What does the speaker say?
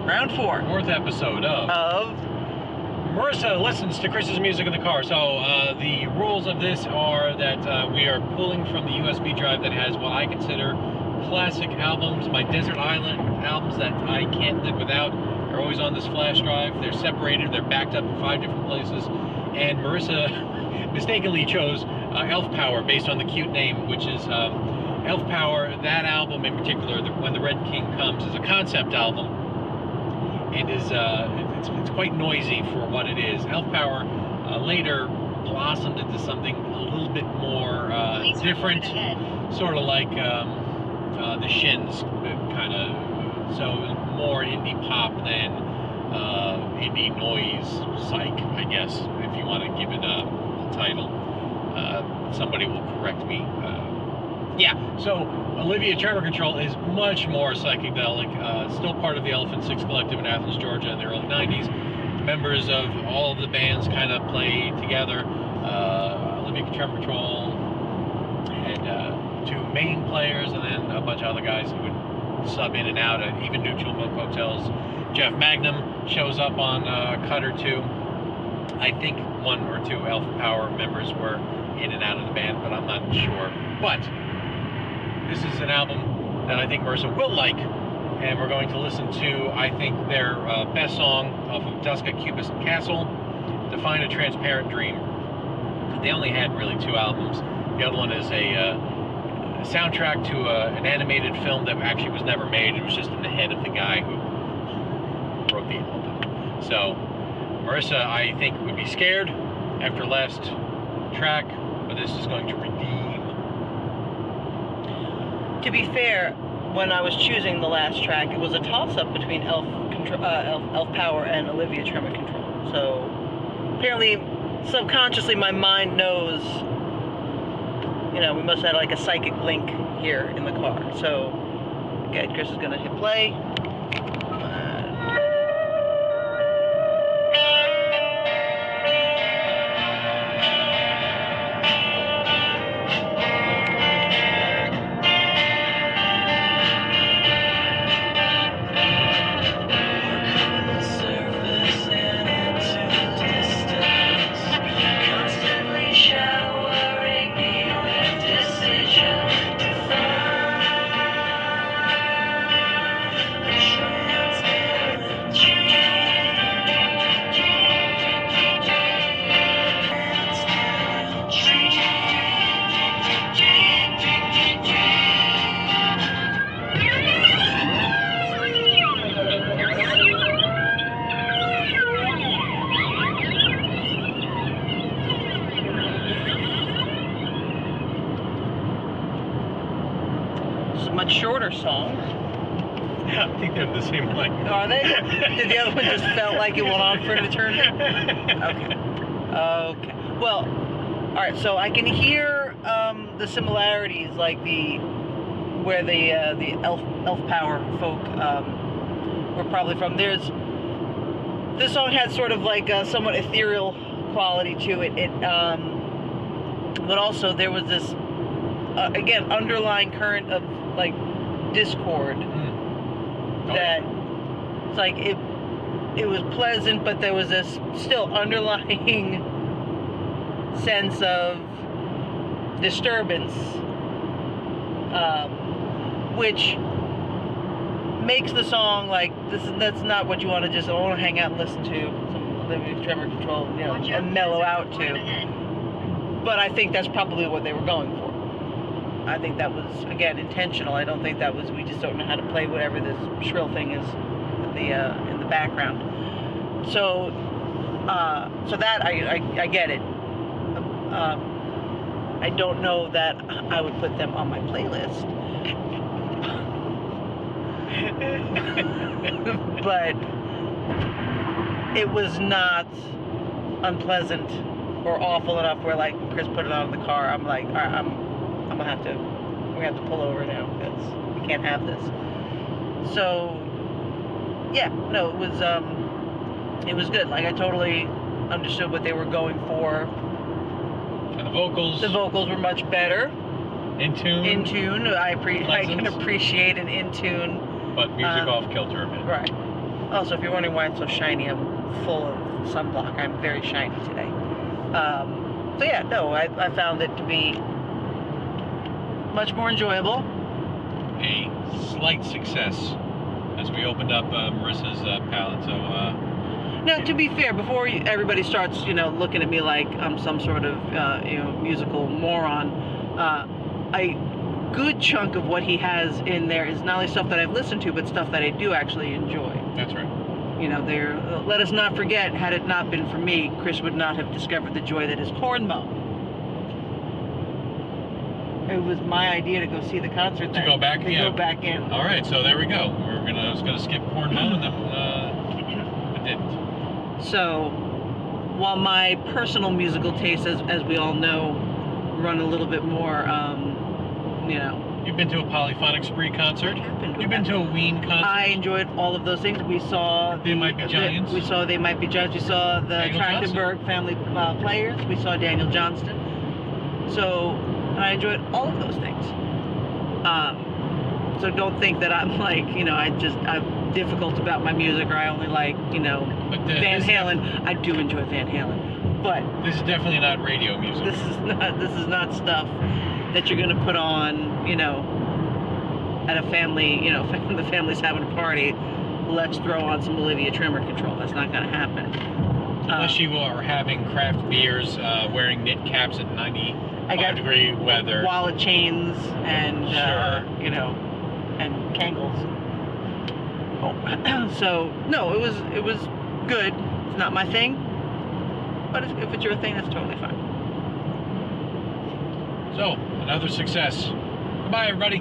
Round 4. Fourth episode of Marissa listens to Chris's music in the car. So the rules of this are that we are pulling from the USB drive that has what I consider classic albums, my Desert Island albums that I can't live without. They're always on this flash drive. They're separated. They're backed up in 5 different places. And Marissa mistakenly chose Elf Power based on the cute name, which is Elf Power. That album in particular, When the Red King Comes, is a concept album, and is it's quite noisy for what it is. Elf Power later blossomed into something a little bit more different, sort of like the Shins, kind of. So more indie pop than indie noise, psych, I guess, if you want to give it a title. Somebody will correct me. Yeah, so Olivia Tremor Control is much more psychedelic, still part of the Elephant Six Collective in Athens, Georgia in the early 90s. Members of all of the bands kind of play together. Olivia Tremor Control had 2 main players and then a bunch of other guys who would sub in and out at even Neutral Milk Hotels. Jeff Magnum shows up on a cut or 2. I think 1 or 2 Elf Power members were in and out of the band, but I'm not sure. But this is an album that I think Marissa will like, and we're going to listen to, I think, their best song off of Dusk at Cubist Castle, Define a Transparent Dream. They only had really 2 albums. The other one is a soundtrack to an animated film that actually was never made. It was just in the head of the guy who wrote the album. So Marissa, I think, would be scared after last track, but this is going to redeem. To be fair, when I was choosing the last track, it was a toss-up between Elf Power and Olivia Tremor Control. So apparently, subconsciously, my mind knows, you know, we must have like a psychic link here in the car. So, okay, Chris is gonna hit play. Much shorter song. Yeah, I think they're the same length. Are they? Did the other one just felt like it went on for an eternity? Okay. Well, all right. So I can hear the similarities, like where the Elf Power folk were probably from. This song had sort of like a somewhat ethereal quality to it. But also there was this again underlying current of like discord that it's like it was pleasant, but there was this still underlying sense of disturbance, which makes the song like that's not what you want to just want to hang out and listen to some Olivia Tremor Control, you know, and mellow out to. But I think that's probably what they were going for. I think that was, again, intentional. I don't think that was, we just don't know how to play whatever this shrill thing is in the background. So that I get it. I don't know that I would put them on my playlist. But it was not unpleasant or awful enough where, like, Chris put it on in the car, I'm like, all right, we're gonna have to pull over now because we can't have this. So yeah, no, it was good. Like, I totally understood what they were going for. And the vocals were much better. In tune. I can appreciate an in tune. But music off kilter a bit. Right. Also, if you're wondering why it's so shiny, I'm full of sunblock. I'm very shiny today. So yeah, no, I found it to be much more enjoyable. A slight success as we opened up Marissa's palette. So Now, to be fair, before everybody starts, looking at me like I'm some sort of, musical moron, a good chunk of what he has in there is not only stuff that I've listened to, but stuff that I do actually enjoy. that's right. Let us not forget, had it not been for me, Chris would not have discovered the joy that is cornmow. It was my idea to go see the concert. To go back, go back in. All right, so there we go. I was gonna skip cornmow, and then I didn't. So, while my personal musical tastes, as we all know, run a little bit more, You've been to a Polyphonic Spree concert. You've been to a Ween concert. I enjoyed all of those things. We saw They Might Be Giants. We saw They Might Be Giants. We saw the Daniel Trachtenberg family players. We saw Daniel Johnston. So I enjoyed all of those things. So don't think that I'm like, I'm difficult about my music, or I only like, Van Halen. I do enjoy Van Halen, but this is definitely not radio music. This is not stuff that you're gonna put on, at a family, the family's having a party. Let's throw on some Olivia Tremor Control. That's not gonna happen. Unless you are having craft beers, wearing knit caps at 95-degree weather. Wallet chains and, Sure. and Kangles. Oh. So, no, it was good. It's not my thing, but if it's your thing, that's totally fine. So, another success. Goodbye, everybody.